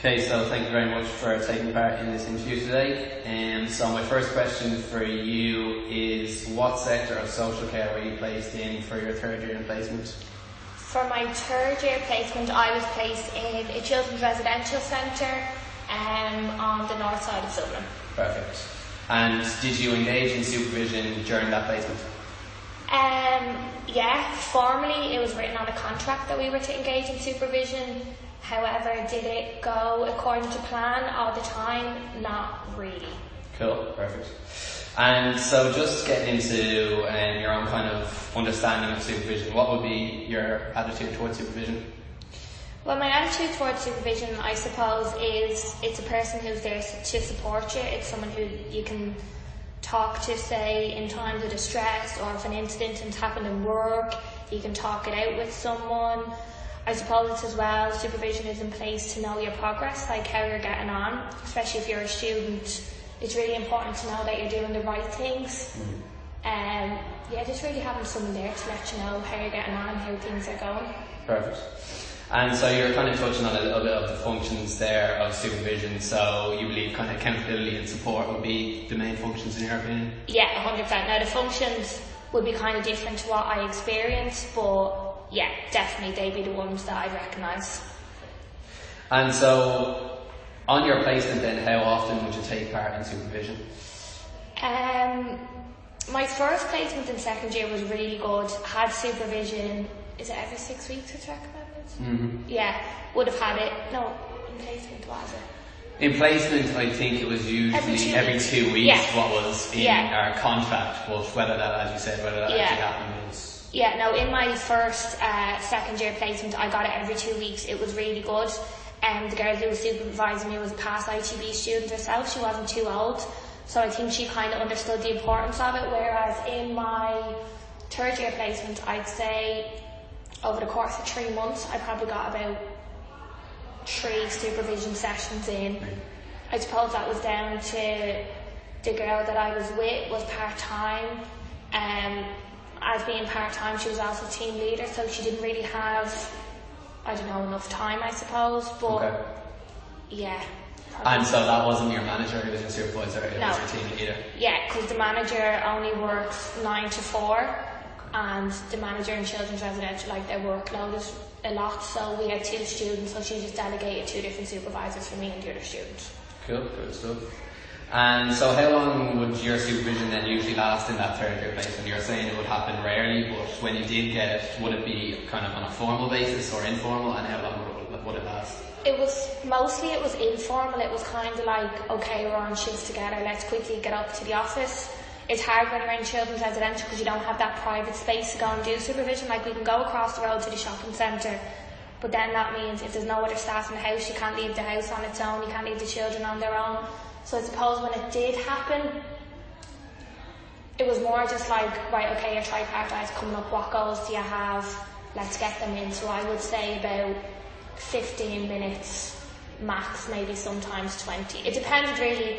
Okay, so thank you very much for taking part in this interview today. So my first question for you is, what sector of social care were you placed in for your third year in placement? For my third year placement, I was placed in a children's residential centre on the north side of Dublin. Perfect. And did you engage in supervision during that placement? Yeah, formally it was written on a contract that we were to engage in supervision. However, did it go according to plan all the time? Not really. Cool, perfect. And so just getting into your own kind of understanding of supervision, what would be your attitude towards supervision? Well, my attitude towards supervision, I suppose, is it's a person who's there to support you. It's someone who you can talk to, say, in times of distress, or if an incident has happened in work, you can talk it out with someone. I suppose it's as well, supervision is in place to know your progress, like how you're getting on, especially if you're a student. It's really important to know that you're doing the right things. Yeah, just really having someone there to let you know how you're getting on and how things are going. Perfect. And so you're kind of touching on a little bit of the functions there of supervision, so you believe kind of accountability and support would be the main functions in your opinion? Yeah, 100%. Now the functions would be kind of different to what I experienced, but yeah, definitely they'd be the ones that I'd recognise. And so, on your placement then, how often would you take part in supervision? My first placement in second year was really good. Had supervision, is it every 6 weeks it's recommended? Mm-hmm. Yeah, would have had it. No, in placement was it? In placement, I think it was usually every 2 weeks, yeah. What was in our contract, but whether that, as you said, whether that actually happened was... Yeah, no, in my first second year placement, I got it every 2 weeks. It was really good. The girl who was supervising me was a past ITB student herself. She wasn't too old, so I think she kind of understood the importance of it. Whereas in my third year placement, I'd say over the course of 3 months, I probably got about 3 supervision sessions in. I suppose that was down to the girl that I was with was part-time. As being part-time, she was also team leader, so she didn't really have, I don't know, enough time, I suppose, but yeah. Probably. And so that wasn't your manager, it was your supervisor, it was your team leader? Yeah, because the manager only works 9 to 4, and the manager in children's residential, like, their workload is a lot, so we had 2 students, so she just delegated 2 different supervisors for me and the other students. Cool, good stuff. And so how long would your supervision then usually last in that third year placement? You're saying it would happen rarely, but when you did get it, would it be kind of on a formal basis or informal, and how long would it last? It was informal. It was kind of like, okay, we're on shifts together, let's quickly get up to the office. It's hard when you're in children's residential because you don't have that private space to go and do supervision. Like, we can go across the road to the shopping centre, but then that means if there's no other staff in the house, you can't leave the house on its own, you can't leave the children on their own. So I suppose when it did happen, it was more just like, right, okay, your tripartite's coming up, what goals do you have? Let's get them in. So I would say about 15 minutes max, maybe sometimes 20. It depended really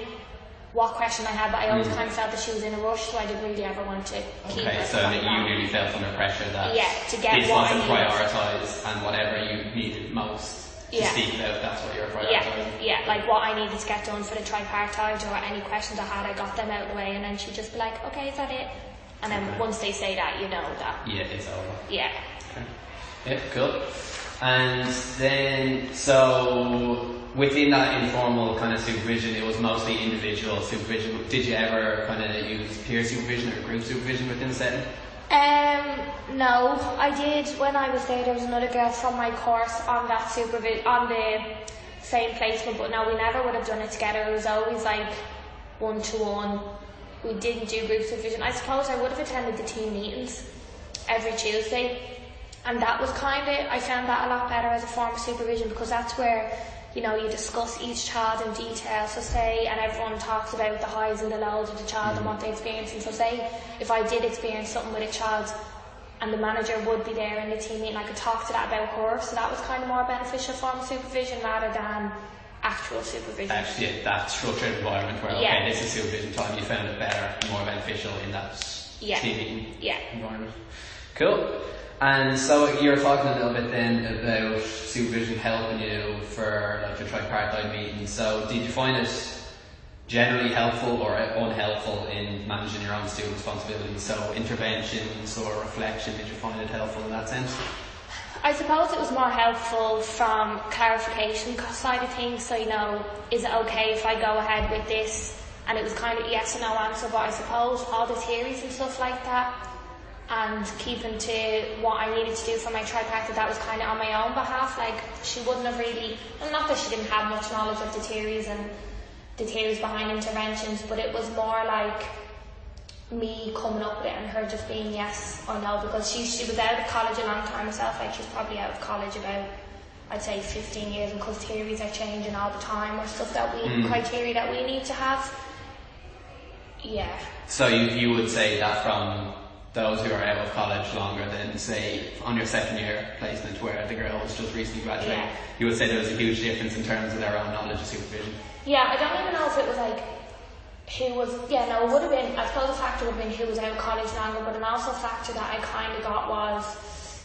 what question I had, but I always kind of felt that she was in a rush, so I didn't really ever want to keep her. Okay, so that you really felt under pressure that to get this what wasn't I prioritised, and whatever you needed most to speak about, that's what you were prioritising. Yeah, like what I needed to get done for the tripartite, or any questions I had, I got them out of the way, and then she'd just be like, okay, is that it? And then once they say that, you know that. Yeah, it's over. Yeah. Okay. Yeah, cool. And then, so within that informal kind of supervision, it was mostly individual supervision. Did you ever kind of use peer supervision or group supervision within the setting? No, I did when I was there. There was another girl from my course on that on the same placement, but no, we never would have done it together. It was always like 1-to-1. We didn't do group supervision. I suppose I would have attended the team meetings every Tuesday, and that was I found that a lot better as a form of supervision, because that's where, you know, you discuss each child in detail. So say, and everyone talks about the highs and the lows of the child and what they experience. And so say, if I did experience something with a child and the manager would be there in the team meeting, I could talk to that about her. So that was kind of more beneficial form of supervision rather than actual supervision. Actually, that structured environment where, okay, this is supervision time, you found it better and more beneficial in that team meeting environment. Cool. And so you're talking a little bit then about supervision helping you for like your tripartite meetings. So did you find it generally helpful or unhelpful in managing your own student responsibilities? So interventions or reflection, did you find it helpful in that sense? I suppose it was more helpful from clarification side of things. So, is it okay if I go ahead with this? And it was kind of yes or no answer, but I suppose all the theories and stuff like that, and keeping to what I needed to do for my tripartite, that was kind of on my own behalf. Like, she wouldn't have really, well, not that she didn't have much knowledge of the theories and the theories behind interventions, but it was more like me coming up with it and her just being yes or no, because she was out of college a long time herself. Like, she's probably out of college about, I'd say, 15 years, and because theories are changing all the time, or stuff that we criteria that we need to have. Yeah. So you would say that from those who are out of college longer than, say, on your second year placement where the girl was just recently graduating, you would say there was a huge difference in terms of their own knowledge of supervision? Yeah, I don't even know if it was like who was, it would have been, I suppose a factor would have been who was out of college longer, but an also factor that I kind of got was,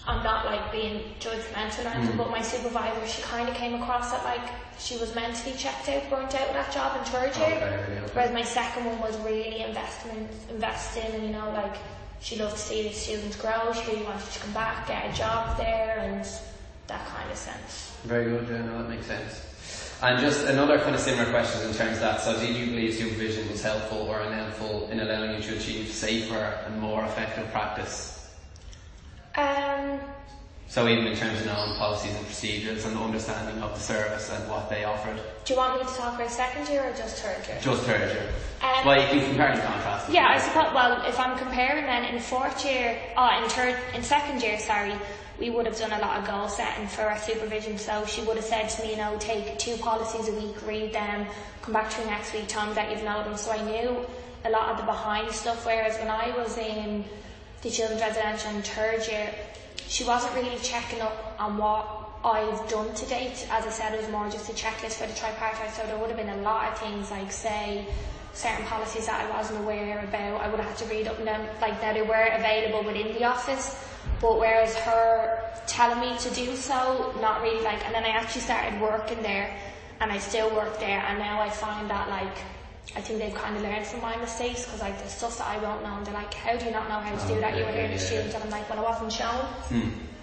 I'm not like being judgmental or anything, but my supervisor, she kind of came across it like she was mentally checked out, burnt out with that job in third year. Okay. Whereas my second one was really investing, and like she loved to see the students grow, she really wanted to come back, get a job there, and that kind of sense. Very good, yeah, no, that makes sense. And just another kind of similar question in terms of that, so did you believe supervision was helpful or unhelpful in allowing you to achieve safer and more effective practice? So even in terms of knowing policies and procedures and understanding of the service and what they offered. Do you want me to talk about second year or just third year? Just third year. Well, you can compare and contrast. Yeah, I suppose, well, if I'm comparing then in fourth year, in second year, we would have done a lot of goal setting for our supervision. So she would have said to me, take 2 policies a week, read them, come back to me next week, tell me that you've known them. So I knew a lot of the behind stuff, whereas when I was in the children's residential in third year, she wasn't really checking up on what I've done to date. As I said, it was more just a checklist for the tripartite, so there would have been a lot of things like, say, certain policies that I wasn't aware about, I would have had to read up on them, like that they were available within the office, but whereas her telling me to do so, not really and then I actually started working there, and I still work there, and now I find that I think they've kind of learned from my mistakes, because there's stuff that I don't know, and they're like, how do you not know how to do that? You were here as a student. And I'm like, well, I wasn't shown.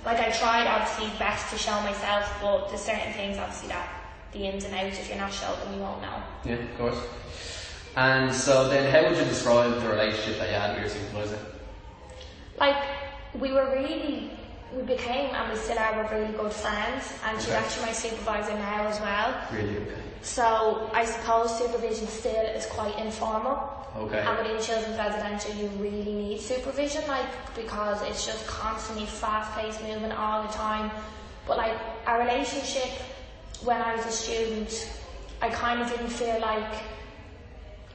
I tried obviously best to show myself, but there's certain things obviously that the ins and outs, if you're not shown them, you won't know. Yeah, of course. And so then how would you describe the relationship that you had with your supervisor? We became, and we still are, really good friends, and she's actually my supervisor now as well. Really? Okay. So I suppose supervision still is quite informal. Okay. And within children's residential, you really need supervision, because it's just constantly fast-paced, moving all the time. But our relationship when I was a student, I kind of didn't feel like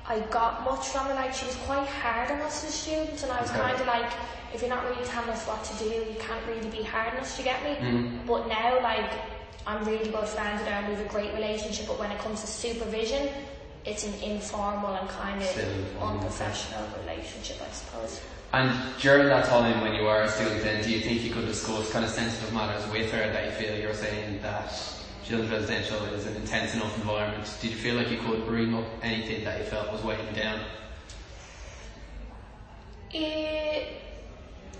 I got much from her. She was quite hard on us as students, and I was kind of like, if you're not really telling us what to do, you can't really be hard on us, you get me? But now, I'm really good friends with her and we have a great relationship, but when it comes to supervision, it's an informal and kind of unprofessional relationship, I suppose. And during that time when you were a student then, do you think you could discuss kind of sensitive matters with her that you feel you're saying that children's residential is an intense enough environment? Did you feel like you could bring up anything that you felt was weighing down?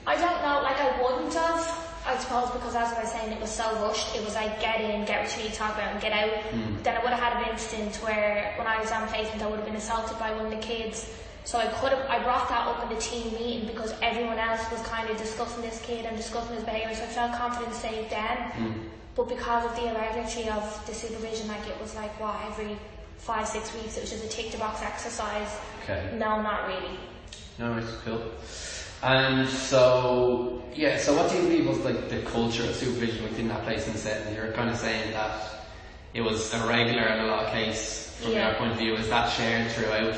I don't know, I wouldn't have. I suppose because, as I was saying, it was so rushed. It was get in, get what you need to talk about and get out. Then I would have had an incident where when I was on placement I would have been assaulted by one of the kids. So I brought that up in the team meeting because everyone else was kind of discussing this kid and discussing his behaviour, so I felt confident to say it then. But because of the irregularity of the supervision, it was every 5-6 weeks, it was just a tick the box exercise. Okay. No, not really. No, it's cool. And so what do you believe was the culture of supervision within that placement setting? You're kind of saying that it was irregular in a lot of cases from your point of view. Is that shared throughout?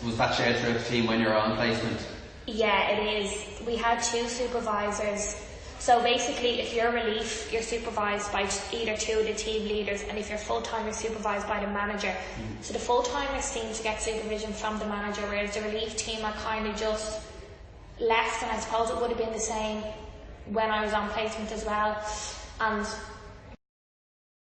Was that shared throughout the team when you were on placement? Yeah, it is. We had 2 supervisors. So basically, if you're relief, you're supervised by either 2 of the team leaders, and if you're full-time, you're supervised by the manager. So the full-timers seem to get supervision from the manager, whereas the relief team are kind of just less, and I suppose it would have been the same when I was on placement as well. And